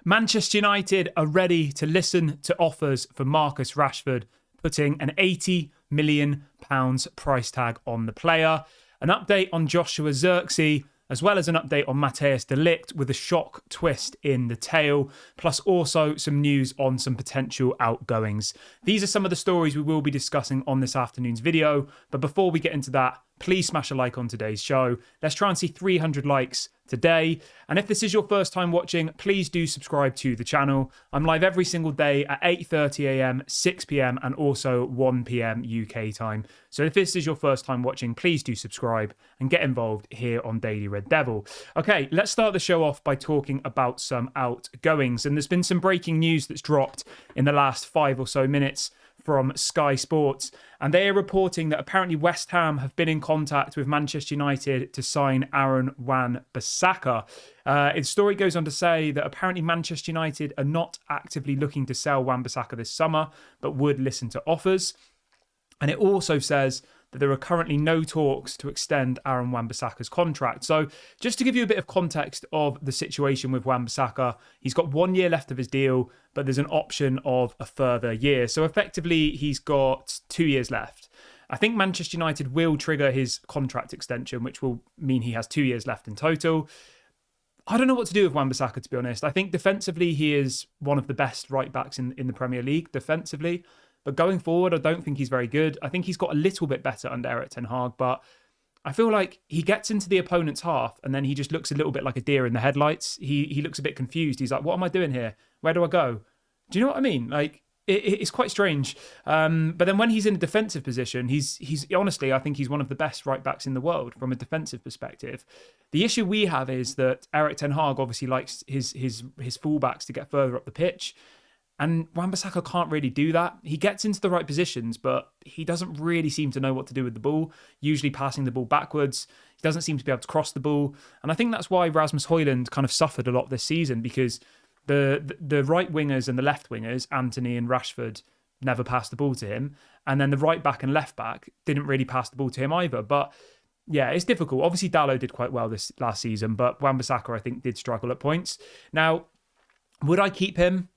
Manchester United are ready to listen to offers for Marcus Rashford, putting an £80 million price tag on the player. An update on Joshua Zirkzee, as well as an update on Matthijs Ligt with a shock twist in the tail, plus also some news on some potential outgoings. These are some of the stories we will be discussing on this afternoon's video. But before we get into that, please smash a like on today's show. Let's try and see 300 likes today. And if this is your first time watching, please do subscribe to the channel. I'm live every single day at 8:30 a.m, 6 p.m, and also 1 p.m. UK time. So if this is your first time watching, please do subscribe and get involved here on Daily Red Devil. Okay, let's start the show off by talking about some outgoings. And there's been some breaking news that's dropped in the last 5 or so minutes from Sky Sports, and they are reporting that apparently West Ham have been in contact with Manchester United to sign Aaron Wan-Bissaka. Its story goes on to say that apparently Manchester United are not actively looking to sell Wan-Bissaka this summer, but would listen to offers. And it also says that there are currently no talks to extend Aaron Wan-Bissaka's contract. So just to give you a bit of context of the situation with Wan-Bissaka, he's got 1 year left of his deal, but there's an option of a further year. So effectively, he's got 2 years left. I think Manchester United will trigger his contract extension, which will mean he has 2 years left in total. I don't know what to do with Wan-Bissaka, to be honest. I think defensively, he is one of the best right-backs in the Premier League, defensively. But going forward, I don't think he's very good. I think he's got a little bit better under Erik ten Hag, but I feel like he gets into the opponent's half and then he just looks a little bit like a deer in the headlights. He looks a bit confused. He's like, what am I doing here? Where do I go? Do you know what I mean? Like, it's quite strange. But then when he's in a defensive position, he's honestly, I think he's one of the best right backs in the world from a defensive perspective. The issue we have is that Erik ten Hag obviously likes his fullbacks to get further up the pitch. And Wan-Bissaka can't really do that. He gets into the right positions, but he doesn't really seem to know what to do with the ball, usually passing the ball backwards. He doesn't seem to be able to cross the ball. And I think that's why Rasmus Højlund kind of suffered a lot this season, because the right wingers and the left wingers, Antony and Rashford, never passed the ball to him. And then the right back and left back didn't really pass the ball to him either. But yeah, it's difficult. Obviously, Dalot did quite well this last season, but Wan-Bissaka, I think, did struggle at points. Now, would I keep him?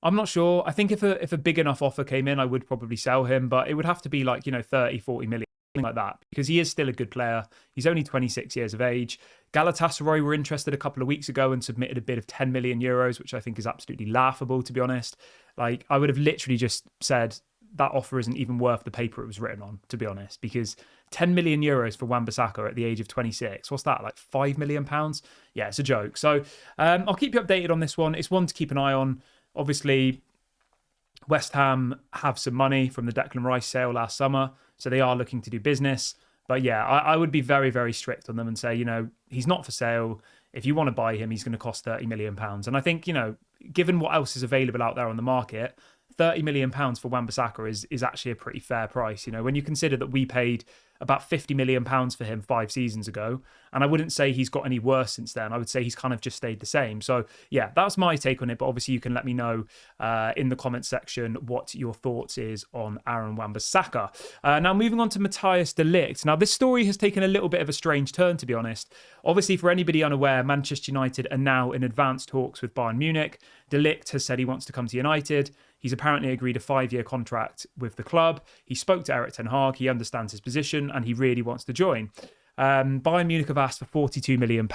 I'm not sure. I think if a big enough offer came in, I would probably sell him, but it would have to be like, 30, 40 million, something like that, because he is still a good player. He's only 26 years of age. Galatasaray were interested a couple of weeks ago and submitted a bid of 10 million euros, which I think is absolutely laughable, to be honest. Like, I would have literally just said that offer isn't even worth the paper it was written on, to be honest, because 10 million euros for Wan-Bissaka at the age of 26. What's that, like £5 million? Yeah, it's a joke. So I'll keep you updated on this one. It's one to keep an eye on. Obviously, West Ham have some money from the Declan Rice sale last summer, so they are looking to do business. But yeah, I would be very, very strict on them and say, he's not for sale. If you want to buy him, he's going to cost £30 million. And I think, given what else is available out there on the market, £30 million for Wan-Bissaka is actually a pretty fair price. When you consider that we paid about £50 million for him 5 seasons ago, and I wouldn't say he's got any worse since then. I would say he's kind of just stayed the same. So yeah, that's my take on it. But obviously you can let me know in the comments section what your thoughts is on Aaron Wan-Bissaka. Now moving on to Matthijs Ligt. Now this story has taken a little bit of a strange turn, to be honest. Obviously, for anybody unaware, Manchester United are now in advanced talks with Bayern Munich. Ligt has said he wants to come to United. He's apparently agreed a 5-year contract with the club. He spoke to Erik ten Hag. He understands his position and he really wants to join. Bayern Munich have asked for £42 million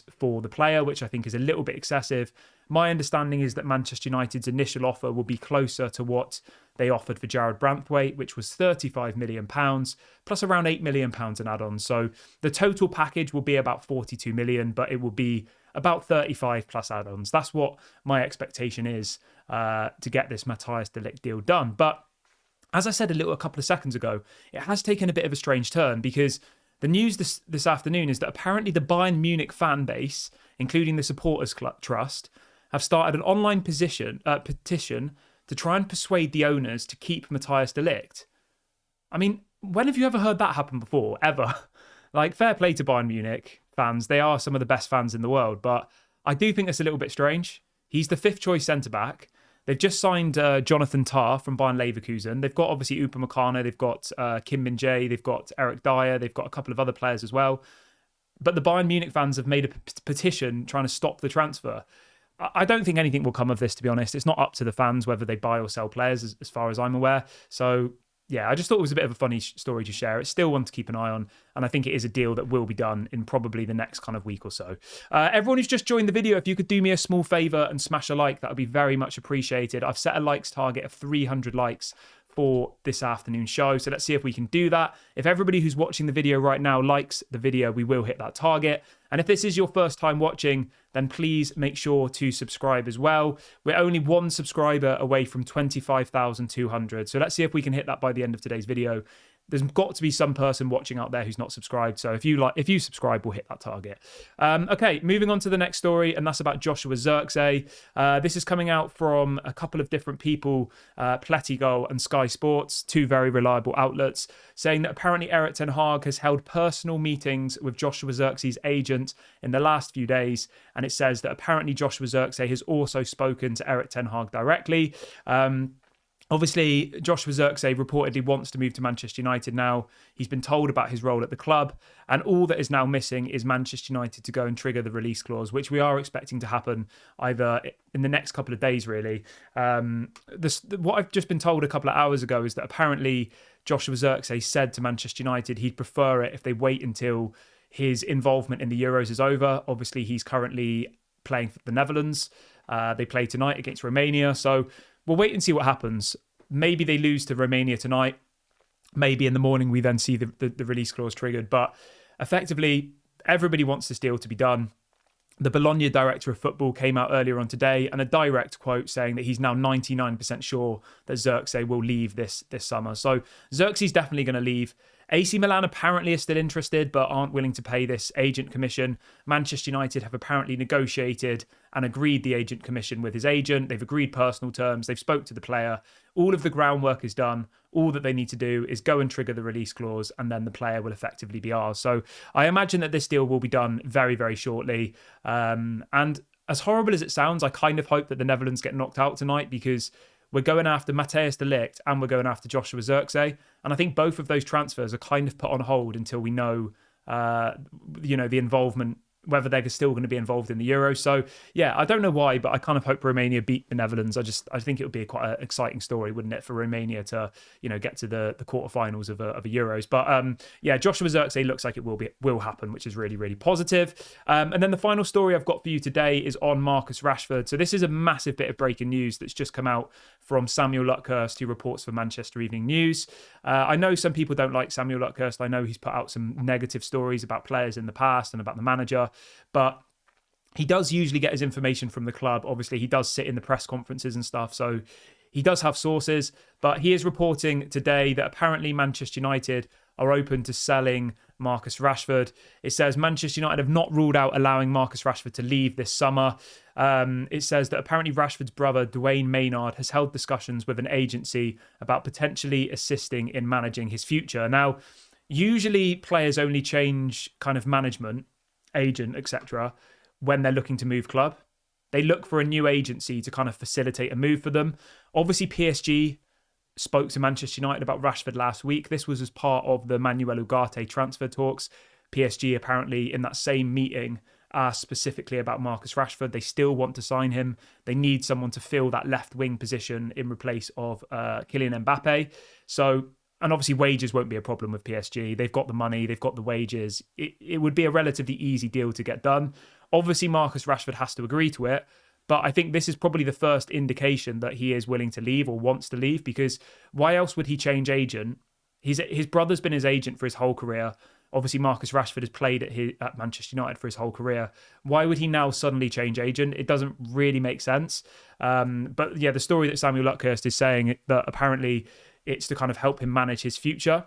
for the player, which I think is a little bit excessive. My understanding is that Manchester United's initial offer will be closer to what they offered for Jared Branthwaite, which was £35 million, plus around £8 million in add-ons. So the total package will be about £42 million, but it will be about 35 plus add-ons. That's what my expectation is to get this Matthijs Ligt deal done. But as I said a couple of seconds ago, it has taken a bit of a strange turn, because the news this afternoon is that apparently the Bayern Munich fan base, including the supporters trust, have started an online petition to try and persuade the owners to keep Matthijs Ligt. I mean, when have you ever heard that happen before? Ever? Like, fair play to Bayern Munich fans. They are some of the best fans in the world, but I do think it's a little bit strange. He's the 5th choice centre-back. They've just signed Jonathan Tah from Bayern Leverkusen. They've got obviously Upamecano, they've got Kim Min-jae, they've got Eric Dyer, they've got a couple of other players as well. But the Bayern Munich fans have made a petition trying to stop the transfer. I don't think anything will come of this, to be honest. It's not up to the fans whether they buy or sell players, as far as I'm aware. So, yeah, I just thought it was a bit of a funny story to share. It's still one to keep an eye on, and I think it is a deal that will be done in probably the next kind of week or so. Everyone who's just joined the video, if you could do me a small favour and smash a like, that would be very much appreciated. I've set a likes target of 300 likes for this afternoon show. So let's see if we can do that. If everybody who's watching the video right now likes the video, we will hit that target. And if this is your first time watching, then please make sure to subscribe as well. We're only one subscriber away from 25,200. So let's see if we can hit that by the end of today's video. There's got to be some person watching out there who's not subscribed. So if you subscribe, we'll hit that target. Okay, moving on to the next story, and that's about Joshua Zirkzee. This is coming out from a couple of different people, Plettigol and Sky Sports, two very reliable outlets, saying that apparently Erik ten Hag has held personal meetings with Joshua Zirkzee's agent in the last few days. And it says that apparently Joshua Zirkzee has also spoken to Erik ten Hag directly. Obviously, Joshua Zirkzee reportedly wants to move to Manchester United now. He's been told about his role at the club, and all that is now missing is Manchester United to go and trigger the release clause, which we are expecting to happen either in the next couple of days, really. What I've just been told a couple of hours ago is that apparently Joshua Zirkzee said to Manchester United he'd prefer it if they wait until his involvement in the Euros is over. Obviously, he's currently playing for the Netherlands. They play tonight against Romania, so we'll wait and see what happens. Maybe they lose to Romania tonight. Maybe in the morning we then see the release clause triggered. But effectively, everybody wants this deal to be done. The Bologna director of football came out earlier on today and a direct quote saying that he's now 99% sure that Zirkzee will leave this summer. So Zirkzee's definitely going to leave. AC Milan apparently are still interested but aren't willing to pay this agent commission. Manchester United have apparently negotiated and agreed the agent commission with his agent. They've agreed personal terms. They've spoke to the player. All of the groundwork is done. All that they need to do is go and trigger the release clause, and then the player will effectively be ours. So I imagine that this deal will be done very, very shortly. And as horrible as it sounds, I kind of hope that the Netherlands get knocked out tonight, because we're going after Matthijs Ligt and we're going after Joshua Zirkzee. And I think both of those transfers are kind of put on hold until we know, the involvement, whether they're still going to be involved in the Euro. So, yeah, I don't know why, but I kind of hope Romania beat the Netherlands. I think it would be quite an exciting story, wouldn't it, for Romania to, get to the quarterfinals of a Euros. But, yeah, Joshua Zirkzee looks like it will happen, which is really, really positive. And then the final story I've got for you today is on Marcus Rashford. So this is a massive bit of breaking news that's just come out from Samuel Luckhurst, who reports for Manchester Evening News. I know some people don't like Samuel Luckhurst. I know he's put out some negative stories about players in the past and about the manager. But he does usually get his information from the club. Obviously, he does sit in the press conferences and stuff, so he does have sources. But he is reporting today that apparently Manchester United are open to selling Marcus Rashford. It says Manchester United have not ruled out allowing Marcus Rashford to leave this summer. It says that apparently Rashford's brother, Dwayne Maynard, has held discussions with an agency about potentially assisting in managing his future. Now, usually players only change kind of management, agent, etc., when they're looking to move club. They look for a new agency to kind of facilitate a move for them. Obviously, PSG spoke to Manchester United about Rashford last week. This was as part of the Manuel Ugarte transfer talks. PSG apparently in that same meeting asked specifically about Marcus Rashford. They still want to sign him. They need someone to fill that left wing position in replace of Kylian Mbappe. So, and obviously wages won't be a problem with PSG. They've got the money, they've got the wages. It would be a relatively easy deal to get done. Obviously, Marcus Rashford has to agree to it, but I think this is probably the first indication that he is willing to leave or wants to leave, because why else would he change agent? His brother's been his agent for his whole career. Obviously, Marcus Rashford has played at Manchester United for his whole career. Why would he now suddenly change agent? It doesn't really make sense. But yeah, the story that Samuel Luckhurst is saying that apparently it's to kind of help him manage his future.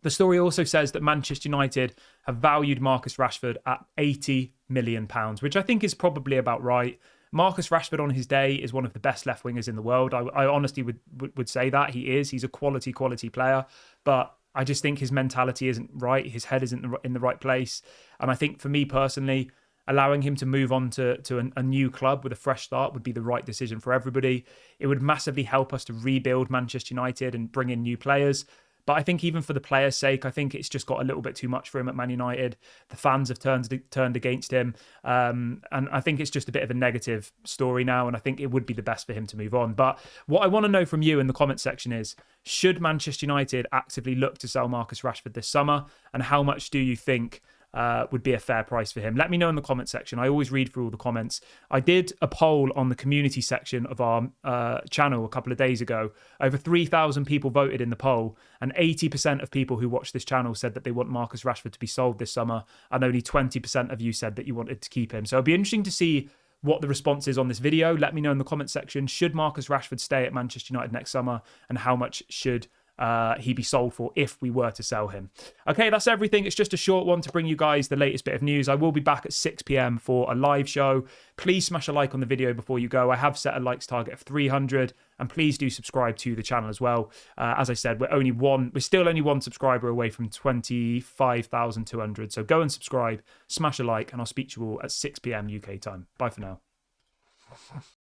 The story also says that Manchester United have valued Marcus Rashford at £80 million, which I think is probably about right. Marcus Rashford on his day is one of the best left wingers in the world. I honestly would say that he is. He's a quality player, but I just think his mentality isn't right. His head isn't in the right place. And I think for me personally, allowing him to move on to a new club with a fresh start would be the right decision for everybody. It would massively help us to rebuild Manchester United and bring in new players. But I think even for the player's sake, I think it's just got a little bit too much for him at Man United. The fans have turned against him. And I think it's just a bit of a negative story now. And I think it would be the best for him to move on. But what I want to know from you in the comment section is, should Manchester United actively look to sell Marcus Rashford this summer? And how much do you think would be a fair price for him? Let me know in the comment section. I always read through all the comments. I did a poll on the community section of our channel a couple of days ago. Over 3,000 people voted in the poll, and 80% of people who watch this channel said that they want Marcus Rashford to be sold this summer, and only 20% of you said that you wanted to keep him. So it'll be interesting to see what the response is on this video. Let me know in the comment section. Should Marcus Rashford stay at Manchester United next summer, and how much should he be sold for if we were to sell him? Okay, that's everything. It's just a short one to bring you guys the latest bit of news. I will be back at 6 p.m. for a live show. Please smash a like on the video before you go. I have set a likes target of 300, and please do subscribe to the channel as well. As I said, we're still only one subscriber away from 25,200. So go and subscribe, smash a like, and I'll speak to you all at 6 p.m. UK time. Bye for now.